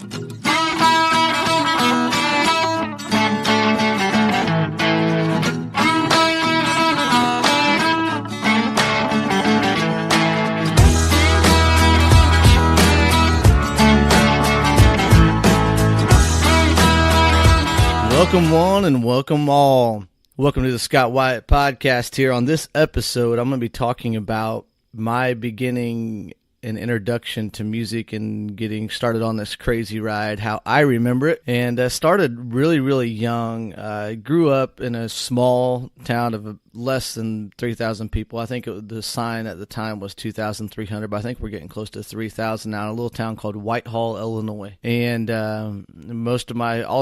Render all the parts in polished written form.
Welcome one and welcome all. Welcome to the Scott Wyatt Podcast here. On this episode, I'm going to be talking about my beginning and introduction to music and getting started on this crazy ride, how I remember it. And I started really young. I grew up in a small town of less than 3,000 people. I think the sign at the time was 2,300, but I think we're getting close to 3,000 now, in a little town called Whitehall, Illinois. And all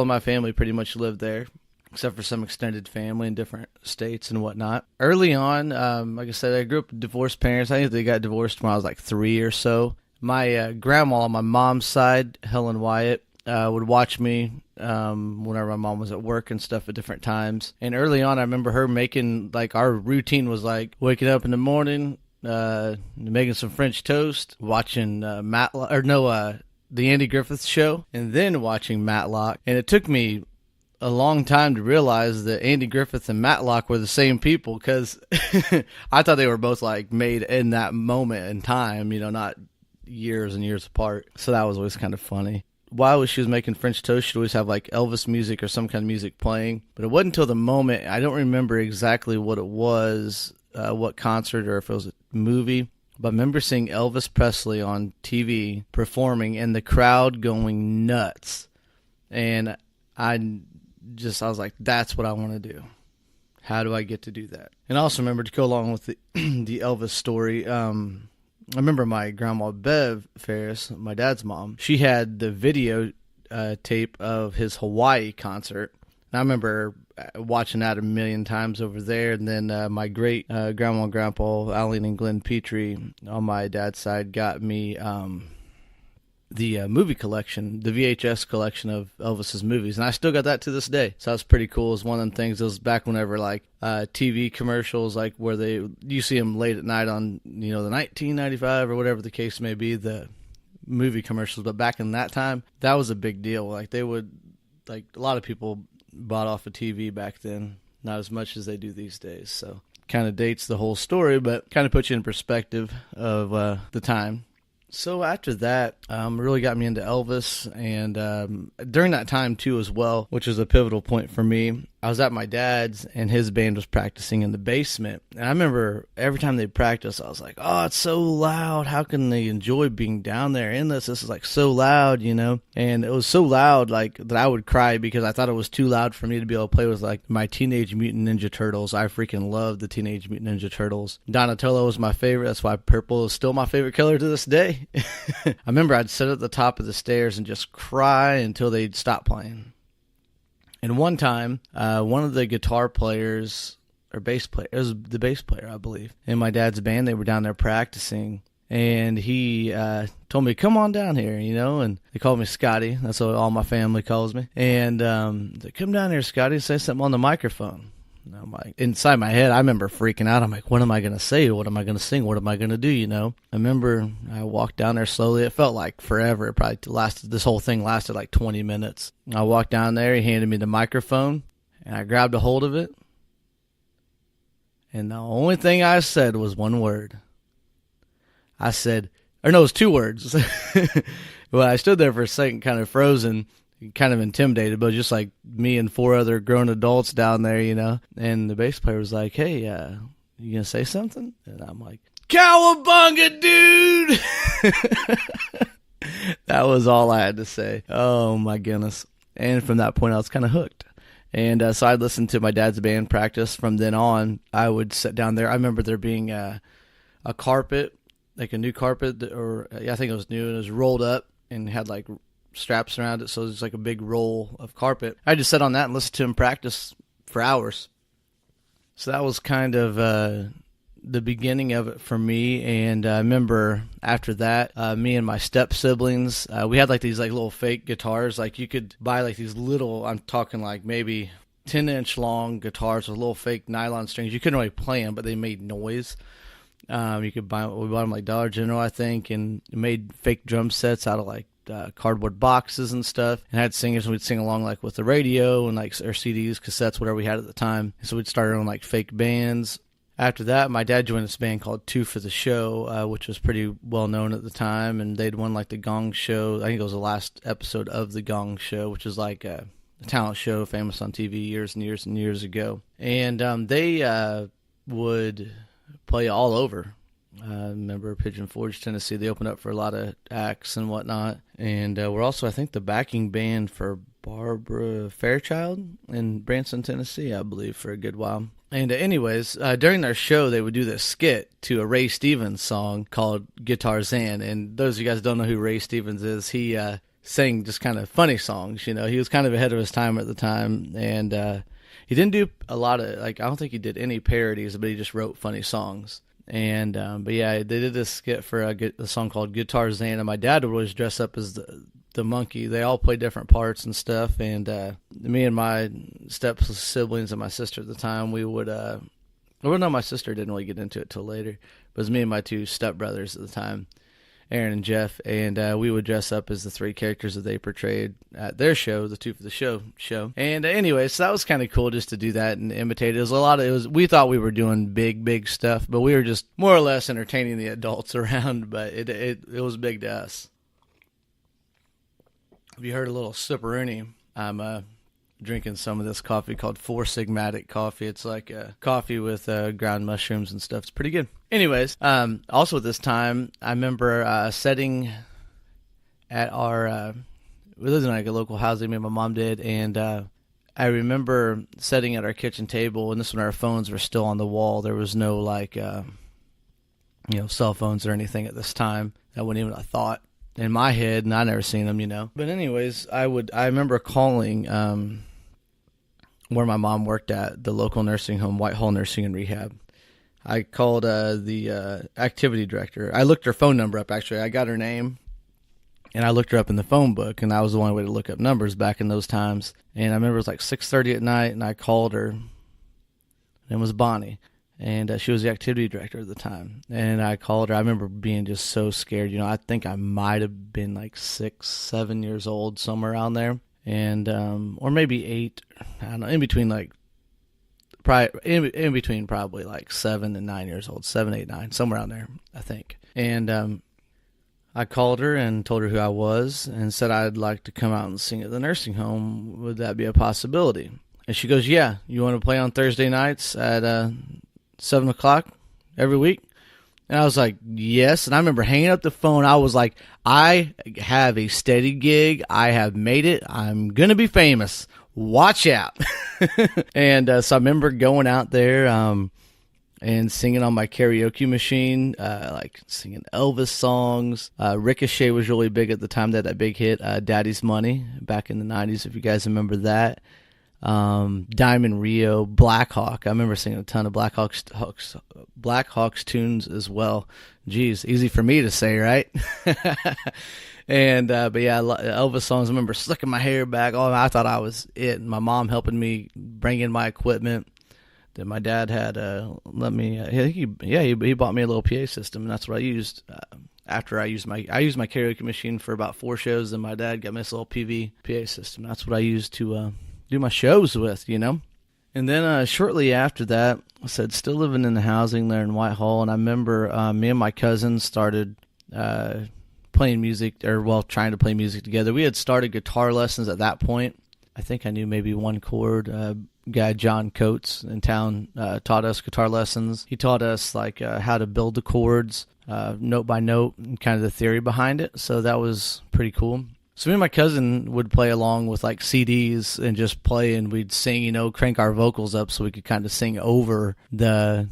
of my family pretty much lived there, except for some extended family in different states and whatnot. Early on, like I said, I grew up with divorced parents. I think they got divorced when I was like 3 or so. My grandma on my mom's side, Helen Wyatt, would watch me whenever my mom was at work and stuff at different times. And early on, I remember her making, like, our routine was like waking up in the morning, making some French toast, watching the Andy Griffith Show, and then watching Matlock. And it took me a long time to realize that Andy Griffith and Matlock were the same people, because I thought they were both like made in that moment in time, you know, not years and years apart. So that was always kind of funny. While she was making French toast, she'd always have like Elvis music or some kind of music playing. But it wasn't until the moment, I don't remember exactly what it was, what concert or if it was a movie, but I remember seeing Elvis Presley on TV performing and the crowd going nuts. And I was like, that's what I want to do. How do I get to do that? And I also remember, to go along with the the Elvis story, I remember my grandma Bev Ferris, my dad's mom, she had the video tape of his Hawaii concert. And I remember watching that a million times over there. And then my great grandma and grandpa, Alan and Glenn Petrie, on my dad's side, got me the movie collection, the VHS collection of Elvis's movies, and I still got that to this day. So that's pretty cool. It's one of them things. It was back whenever like TV commercials, like where you see them late at night on, you know, the 1995 or whatever the case may be, the movie commercials. But back in that time, that was a big deal. Like a lot of people bought off a TV back then, not as much as they do these days. So kind of dates the whole story, but kind of puts you in perspective of the time. So after that, really got me into Elvis, and during that time too as well, which was a pivotal point for me, I was at my dad's, and his band was practicing in the basement. And I remember every time they'd practice, I was like, oh, it's so loud. How can they enjoy being down there in this? This is like so loud, you know? And it was so loud, like, that I would cry because I thought it was too loud for me to be able to play with, like, my Teenage Mutant Ninja Turtles. I freaking loved the Teenage Mutant Ninja Turtles. Donatello was my favorite. That's why purple is still my favorite color to this day. I remember I'd sit at the top of the stairs and just cry until they'd stop playing. And one time, one of the guitar players, or bass player, it was the bass player, I believe, in my dad's band, they were down there practicing, and he told me, come on down here, you know, and they called me Scotty. That's what all my family calls me. And they come down here, Scotty, and say something on the microphone. And I'm like, inside my head, I remember freaking out. I'm like, what am I going to say? What am I going to sing? What am I going to do, you know? I remember I walked down there slowly. It felt like forever. It probably this whole thing lasted like 20 minutes. I walked down there. He handed me the microphone, and I grabbed a hold of it. And the only thing I said was one word. I said, or no, it was two words. Well, I stood there for a second, kind of frozen, kind of intimidated, but just like me and four other grown adults down there, you know. And the bass player was like, hey, you gonna say something? And I'm like, "Cowabunga, dude!" That was all I had to say. Oh my goodness. And from that point, I was kind of hooked. And so I listened to my dad's band practice. From then on, I would sit down there. I remember there being a carpet, like a new carpet, I think it was new, and it was rolled up and had like straps around it, so it was like a big roll of carpet. I just sat on that and listened to him practice for hours. So that was kind of the beginning of it for me. And I remember after that, me and my step siblings, we had like these like little fake guitars. Like you could buy like these little, I'm talking like maybe 10-inch long guitars with little fake nylon strings. You couldn't really play them, but they made noise. You could buy, we bought them like Dollar General, I think, and made fake drum sets out of like cardboard boxes and stuff, and had singers, and we'd sing along like with the radio and like our CDs, cassettes, whatever we had at the time. So we'd start our own like fake bands. After that, my dad joined this band called Two for the Show, which was pretty well known at the time, and they'd won like the Gong Show. I think it was the last episode of the Gong Show, which is like a talent show famous on TV years and years and years ago. And they would play all over. I remember Pigeon Forge, Tennessee. They opened up for a lot of acts and whatnot. And we're also, I think, the backing band for Barbara Fairchild in Branson, Tennessee, I believe, for a good while. And anyways, during their show, they would do this skit to a Ray Stevens song called Guitar Zan. And those of you guys who don't know who Ray Stevens is, he sang just kind of funny songs. You know, he was kind of ahead of his time at the time. And he didn't do a lot of, like, I don't think he did any parodies, but he just wrote funny songs. And but yeah, they did this skit for a song called Guitar Zan, and my dad would always dress up as the monkey. They all played different parts and stuff, and me and my step siblings and my sister at the time, we would well, no, my sister didn't really get into it till later, but it was me and my two step brothers at the time, Aaron and Jeff, and we would dress up as the three characters that they portrayed at their show, the Two for the Show. And anyway, so that was kind of cool just to do that and imitate it. We thought we were doing big stuff, but we were just more or less entertaining the adults around, but it was big to us. If you heard a little sipperoonie, I'm drinking some of this coffee called Four Sigmatic coffee. It's like a coffee with ground mushrooms and stuff. It's pretty good. Anyways, also at this time, I remember setting at our, we lived in like a local housing, me and my mom did, and I remember setting at our kitchen table, and this when our phones were still on the wall. There was no like, cell phones or anything at this time. That wasn't even a thought in my head, and I never seen them, But anyways, I remember calling where my mom worked at, the local nursing home, Whitehall Nursing and Rehab. I called the activity director. I looked her phone number up, actually. I got her name, and I looked her up in the phone book, and that was the only way to look up numbers back in those times. And I remember it was like 6:30 at night, and I called her. It was Bonnie, and she was the activity director at the time. And I called her. I remember being just so scared. I think I might have been like 6, 7 years old, somewhere around there. And or maybe 8, I don't know, in between probably like 7 and 9 years old, 7, 8, 9, somewhere around there, I think. And I called her and told her who I was and said I'd like to come out and sing at the nursing home. Would that be a possibility? And she goes, yeah, you want to play on Thursday nights at 7 o'clock every week? And I was like, yes. And I remember hanging up the phone. I was like, I have a steady gig. I have made it. I'm going to be famous. Watch out. And so I remember going out there and singing on my karaoke machine, like singing Elvis songs. Ricochet was really big at the time. They had that big hit, Daddy's Money, back in the 90s, if you guys remember that. Diamond Rio, Black Hawk. I remember singing a ton of Black Hawks tunes as well. Jeez, easy for me to say, right? And but yeah, Elvis songs. I remember slicking my hair back. Oh, I thought I was it. And my mom helping me bring in my equipment. Then my dad had let me. He bought me a little PA system, and that's what I used. After I used my karaoke machine for about 4 shows, and my dad got me this little PV PA system. That's what I used to do my shows with, And then shortly after that, I said, still living in the housing there in Whitehall, and I remember me and my cousin started playing music, trying to play music together. We had started guitar lessons at that point. I think I knew maybe one chord. Guy John Coates in town taught us guitar lessons. He taught us like how to build the chords note by note and kind of the theory behind it. So that was pretty cool. So me and my cousin would play along with like CDs and just play, and we'd sing, crank our vocals up so we could kind of sing over the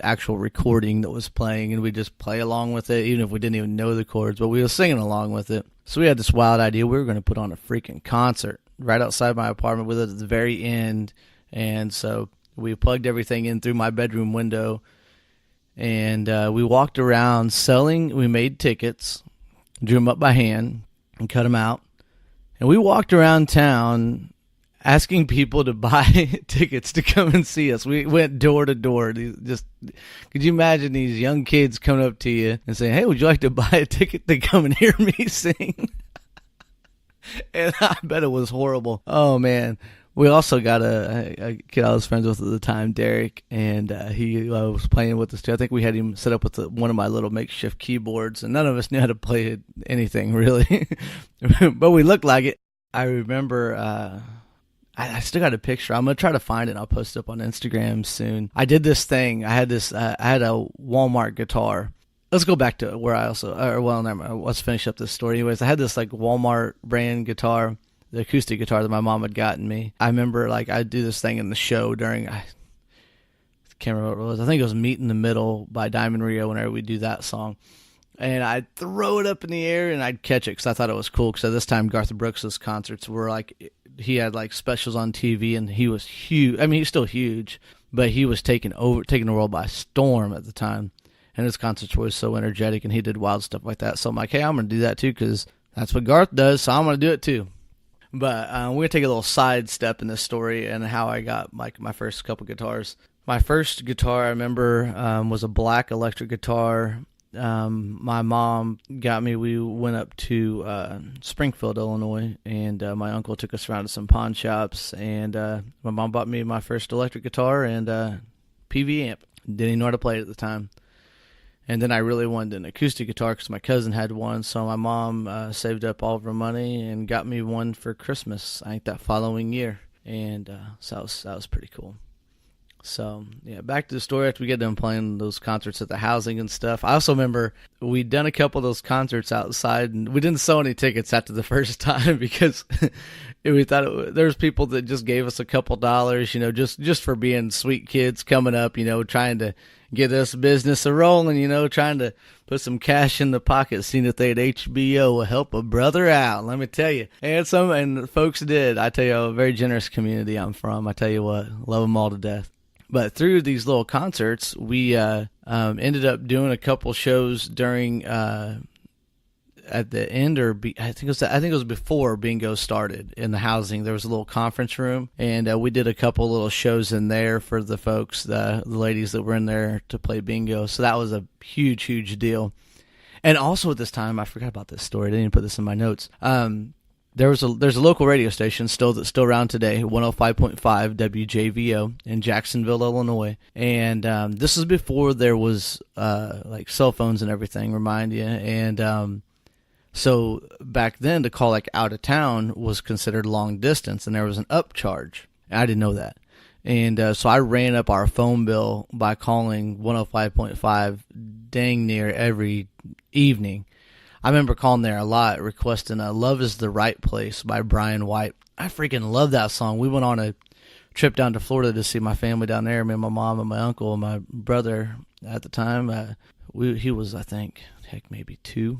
actual recording that was playing, and we'd just play along with it, even if we didn't even know the chords, but we were singing along with it. So we had this wild idea. We were going to put on a freaking concert right outside my apartment with it at the very end. And so we plugged everything in through my bedroom window, and we walked around selling. We made tickets, drew them up by hand, and cut them out. And we walked around town asking people to buy tickets to come and see us. We went door to door. Just could you imagine these young kids coming up to you and saying, "Hey, would you like to buy a ticket to come and hear me sing?" And I bet it was horrible. Oh, man. We also got a kid I was friends with at the time, Derek, and he was playing with us too. I think we had him set up with one of my little makeshift keyboards, and none of us knew how to play anything really, but we looked like it. I remember I still got a picture. I'm gonna try to find it and I'll post it up on Instagram soon. I did this thing. I had a Walmart guitar. Let's go back to where never mind. Let's finish up this story. Anyways, I had this like Walmart brand guitar, the acoustic guitar that my mom had gotten me. I remember like I'd do this thing in the show during, I can't remember what it was. I think it was Meet in the Middle by Diamond Rio whenever we do that song. And I'd throw it up in the air and I'd catch it because I thought it was cool. Because at this time, Garth Brooks' concerts were like, he had like specials on TV and he was huge. I mean, he's still huge, but he was taking the world by storm at the time. And his concerts were so energetic and he did wild stuff like that. So I'm like, hey, I'm going to do that too because that's what Garth does. So I'm going to do it too. But we're going to take a little side step in this story and how I got like my first couple guitars. My first guitar I remember was a black electric guitar. My mom got me. We went up to Springfield, Illinois, and my uncle took us around to some pawn shops, and my mom bought me my first electric guitar and PV amp. Didn't even know how to play it at the time. And then I really wanted an acoustic guitar because my cousin had one, so my mom saved up all of her money and got me one for Christmas, I think that following year. And so that was pretty cool. So, yeah, back to the story after we get done playing those concerts at the housing and stuff. I also remember we'd done a couple of those concerts outside, and we didn't sell any tickets after the first time because we thought there was people that just gave us a couple dollars, just for being sweet kids coming up, trying to get this business a-rolling, trying to put some cash in the pocket, seeing if they had HBO will help a brother out, let me tell you. And folks did. I tell you, a very generous community I'm from. I tell you what, love them all to death. But through these little concerts, we ended up doing a couple shows during at the end, I think it was before Bingo started in the housing. There was a little conference room, and we did a couple little shows in there for the folks, the ladies that were in there to play Bingo. So that was a huge, huge deal. And also at this time, I forgot about this story. I didn't even put this in my notes. There's a local radio station that's still around today, 105.5 WJVO in Jacksonville, Illinois. And this is before there was like cell phones and everything, remind you. And so back then to call like out of town was considered long distance, and there was an upcharge. I didn't know that. And so I ran up our phone bill by calling 105.5 dang near every evening. I remember calling there a lot, requesting Love is the Right Place by Brian White. I freaking love that song. We went on a trip down to Florida to see my family down there, me and my mom and my uncle and my brother at the time. He was, I think, maybe 2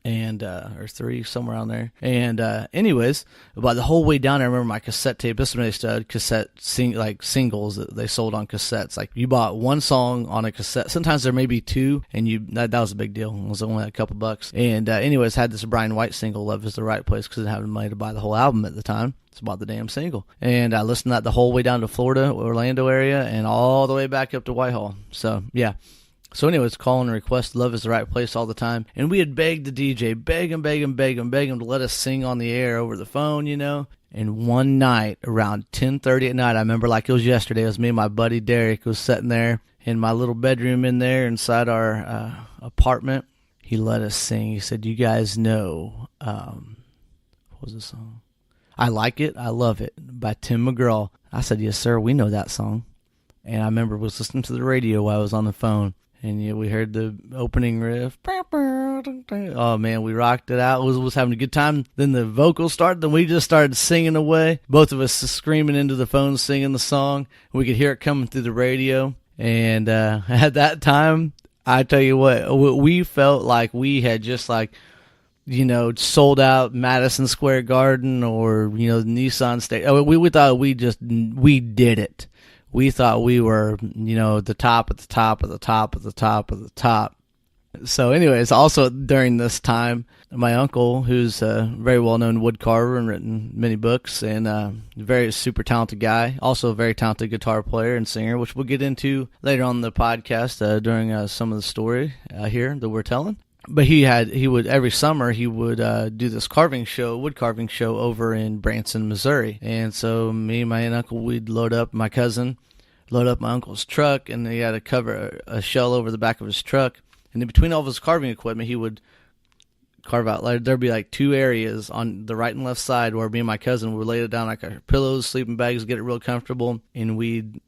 and or 3, somewhere around there. And anyways, about the whole way down there, I remember my cassette tape. This is when they started cassette singles that they sold on cassettes. Like you bought one song on a cassette. Sometimes there may be 2, and that was a big deal. It was only a couple bucks. And anyways, had this Brian White single, "Love Is the Right Place," because I didn't have the money to buy the whole album at the time. It's about the damn single. And I listened to that the whole way down to Florida, Orlando area, and all the way back up to Whitehall. So yeah. So anyways, calling and request "Love Is the Right Place" all the time. And we had begged the DJ, beg him to let us sing on the air over the phone, And one night around 10:30 at night, I remember like it was yesterday, it was me and my buddy Derek was sitting there in my little bedroom in there inside our apartment. He let us sing. He said, "You guys know," what was the song? "I Like It, I Love It" by Tim McGraw. I said, "Yes, sir, we know that song." And I remember was listening to the radio while I was on the phone. And we heard the opening riff. Oh, man, we rocked it out. Was having a good time. Then the vocals started. Then we just started singing away. Both of us screaming into the phone, singing the song. We could hear it coming through the radio. And at that time, I tell you what, we felt like we had just sold out Madison Square Garden or, the Nissan Stadium. We thought we did it. We thought we were, the top at the top of the top of the top of the top. So anyways, also during this time, my uncle, who's a very well-known wood carver and written many books and a very super talented guy, also a very talented guitar player and singer, which we'll get into later on in the podcast during some of the story here that we're telling. But he would every summer he would do this wood carving show over in Branson, Missouri. And so me and my aunt and uncle, we'd load up my uncle's truck, and he had to cover a shell over the back of his truck. And in between all of his carving equipment, he would carve out. Like, there'd be like two areas on the right and left side where me and my cousin would lay it down like our pillows, sleeping bags, get it real comfortable, and we'd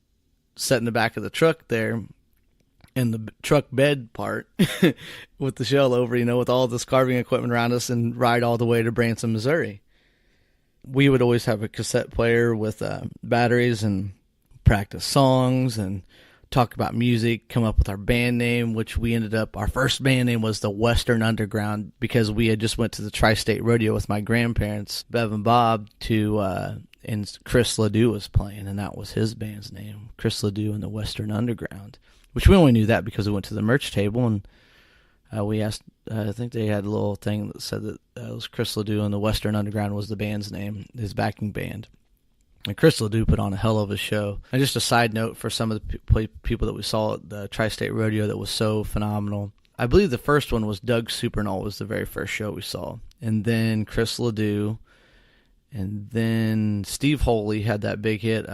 sit in the back of the truck there. In the truck bed part with the shell over, with all this carving equipment around us, and ride all the way to Branson, Missouri. We would always have a cassette player with batteries and practice songs and talk about music, come up with our band name, which our first band name was the Western Underground, because we had just went to the Tri-State Rodeo with my grandparents, Bev and Bob, and Chris Ledoux was playing, and that was his band's name, Chris Ledoux and the Western Underground. Which we only knew that because we went to the merch table, and we asked, I think they had a little thing that said that it was Chris Ledoux and the Western Underground was the band's name, his backing band. And Chris Ledoux put on a hell of a show. And just a side note for some of the people that we saw at the Tri-State Rodeo that was so phenomenal. I believe the first one was Doug Supernall was the very first show we saw. And then Chris Ledoux. And then Steve Holy had that big hit,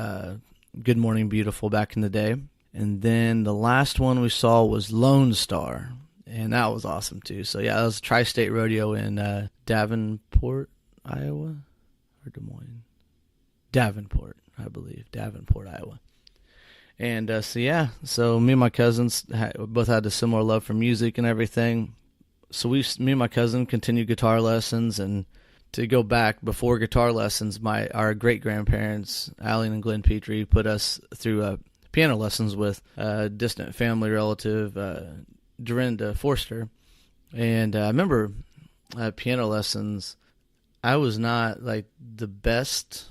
Good Morning Beautiful, back in the day. And then the last one we saw was Lone Star, and that was awesome too. So yeah, that was Tri-State Rodeo in Davenport, Iowa, or Des Moines? Davenport, I believe. Davenport, Iowa. And so me and my cousins both had a similar love for music and everything. So me and my cousin continued guitar lessons, and to go back before guitar lessons, our great-grandparents, Alan and Glenn Petrie, put us through piano lessons with a distant family relative, Dorinda Forster. And I remember piano lessons, I was not like the best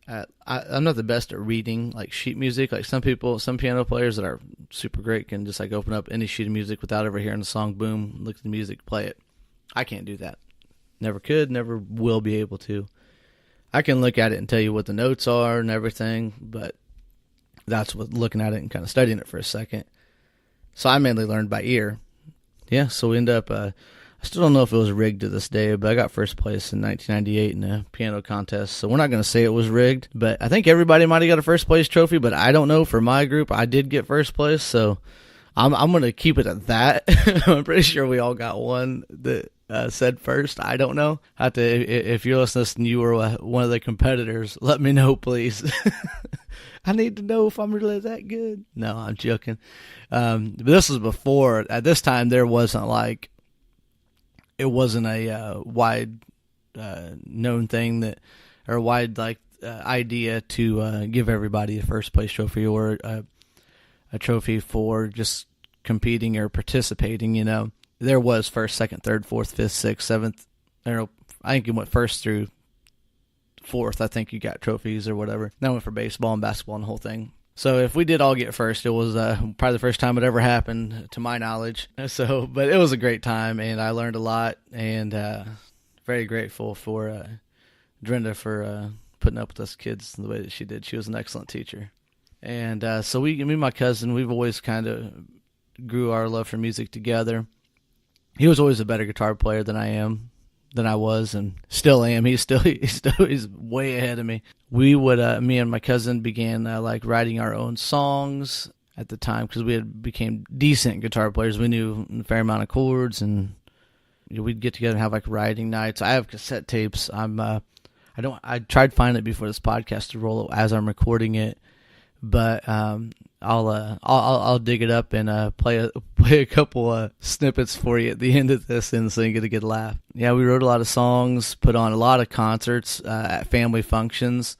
I'm not the best at reading like sheet music. Like some piano players that are super great can just like open up any sheet of music without ever hearing the song, boom, look at the music, play it. I can't do that. Never could, never will be able to. I can look at it and tell you what the notes are and everything, but that's what looking at it and kind of studying it for a second. So I mainly learned by ear. Yeah, so we end up, I still don't know if it was rigged to this day, but I got first place in 1998 in a piano contest. So we're not going to say it was rigged, but I think everybody might have got a first place trophy, but I don't know. For my group, I did get first place, so I'm going to keep it at that. I'm pretty sure we all got one that said first. I don't know. If you're listening and you were one of the competitors, let me know, please. I need to know if I'm really that good. No, I'm joking. But this was before. At this time, it wasn't a wide known thing or wide idea to give everybody a first place trophy or a trophy for just competing or participating. There was first, second, third, fourth, fifth, sixth, seventh. I think you went first through fourth. I think you got trophies or whatever. Then I went for baseball and basketball and the whole thing. So if we did all get first, it was probably the first time it ever happened, to my knowledge. But it was a great time, and I learned a lot, and very grateful for Dorinda for putting up with us kids the way that she did. She was an excellent teacher. And so me and my cousin, we've always kind of grew our love for music together. He was always a better guitar player than I was, and still am. He's way ahead of me. We would, me and my cousin began writing our own songs at the time because we had became decent guitar players. We knew a fair amount of chords, and we'd get together and have writing nights. I have cassette tapes. I tried finding it before this podcast to roll it as I'm recording it, but I'll dig it up and play a couple snippets for you at the end of this, and so you get a good laugh. Yeah, we wrote a lot of songs, put on a lot of concerts at family functions.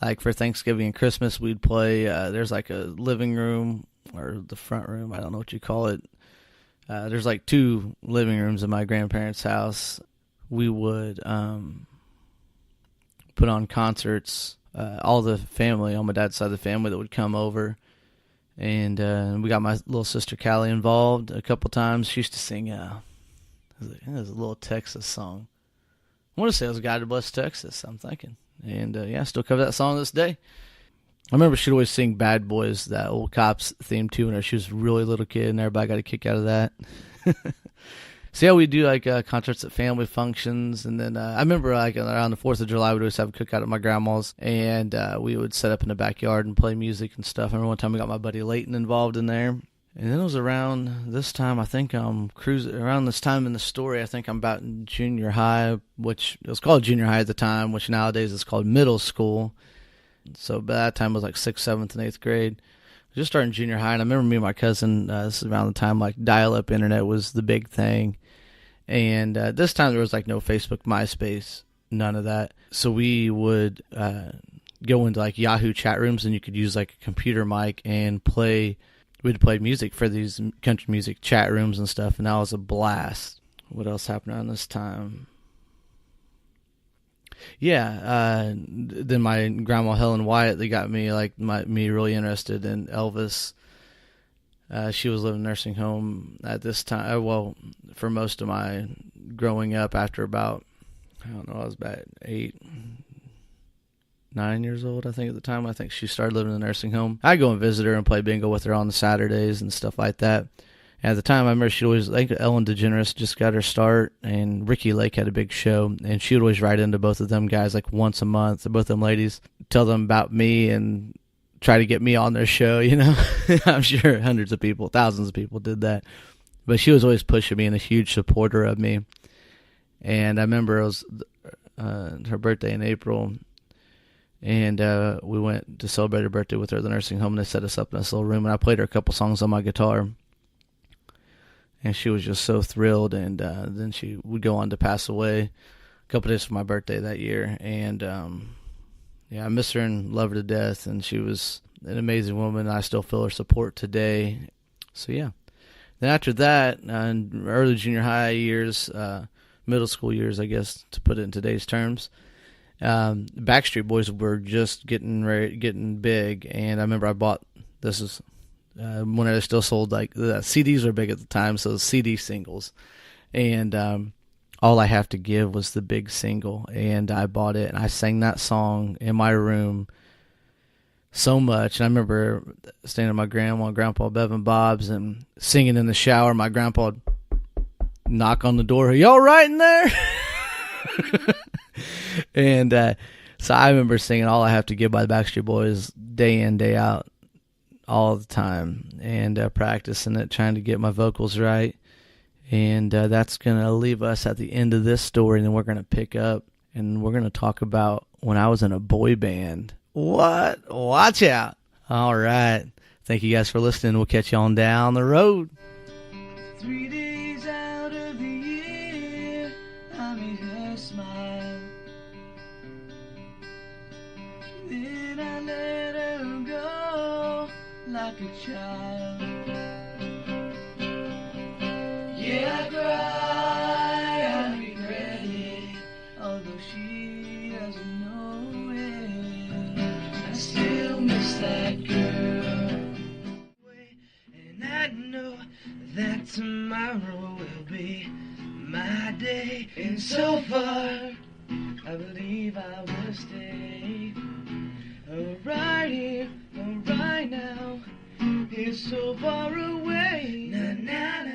Like for Thanksgiving and Christmas, we'd play. There's a living room or the front room. I don't know what you call it. There's 2 living rooms in my grandparents' house. We would put on concerts. All the family on my dad's side of the family that would come over. And we got my little sister Callie involved a couple times. She used to sing it was a little Texas song. I want to say it was God Bless Texas, I'm thinking. And I still cover that song to this day. I remember she'd always sing Bad Boys, that old Cops theme too, when she was a really little kid, and everybody got a kick out of that. So yeah, we do like concerts at family functions, and then I remember like around the 4th of July, we'd always have a cookout at my grandma's, and we would set up in the backyard and play music and stuff. I remember one time we got my buddy Leighton involved in there, and then it was around this time, I think I'm cruising around this time in the story. I think I'm about in junior high, which it was called junior high at the time, which nowadays is called middle school. So by that time it was like 6th, 7th, and 8th grade. Just starting junior high, and I remember me and my cousin. This is around the time like dial-up internet was the big thing. And this time there was like no Facebook, MySpace, none of that. So we would go into like Yahoo chat rooms, and you could use like a computer mic and we'd play music for these country music chat rooms and stuff. And that was a blast. What else happened around this time? Yeah, then my grandma Helen Wyatt, they got me me really interested in Elvis. She was living in a nursing home at this time. Well, for most of my growing up, after about, I don't know, I was about 8, 9 years old, I think, at the time. I think she started living in a nursing home. I'd go and visit her and play bingo with her on the Saturdays and stuff like that. And at the time, I remember she'd always, I think Ellen DeGeneres just got her start, and Ricky Lake had a big show, and she would always write into both of them guys like once a month, both them ladies, tell them about me and try to get me on their show, you know. I'm sure hundreds of people, thousands of people did that. But she was always pushing me and a huge supporter of me. And I remember it was her birthday in April, and we went to celebrate her birthday with her at the nursing home, and they set us up in this little room, and I played her a couple songs on my guitar. And she was just so thrilled, and then she would go on to pass away a couple days for my birthday that year. And yeah, I miss her and love her to death, and she was an amazing woman. I still feel her support today. So yeah. Then after that, in early junior high years, middle school years, I guess, to put it in today's terms, Backstreet Boys were just getting big, and I remember I bought, this is when I still sold, like, the CDs were big at the time, so CD singles, and All I Have to Give was the big single, and I bought it, and I sang that song in my room so much. And I remember staying at my grandma and grandpa Bev and Bob's and singing in the shower. My grandpa would knock on the door, "Are you all right in there?" And so I remember singing All I Have to Give by the Backstreet Boys day in, day out, all the time, and practicing it, trying to get my vocals right. And that's going to leave us at the end of this story, and then we're going to pick up, and we're going to talk about when I was in a boy band. What? Watch out. All right. Thank you guys for listening. We'll catch you on down the road. 3 days out of the year, I made her smile. Then I let her go like a child. Yeah, I cry, I regret it, although she doesn't know it. I still miss that girl, and I know that tomorrow will be my day. And so far, I believe I will stay. Right here, right now, it's so far away. Na na na.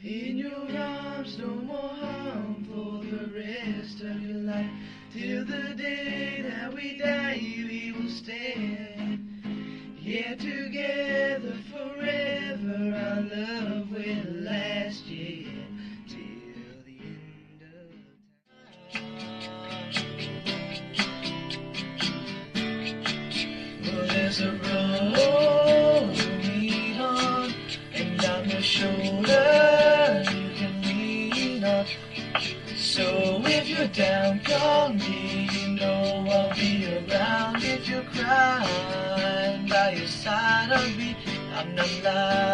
In your arms, no more harm for the rest of your life. Till the day that we die, we will stand. Yeah, together forever, our love will last, yeah, till the end of time. Well, there's a road to lean on, and on your shoulder you can lean on. So if you're down, call me, you know I'll be around. If you're crying by your side of me, I'm not lying.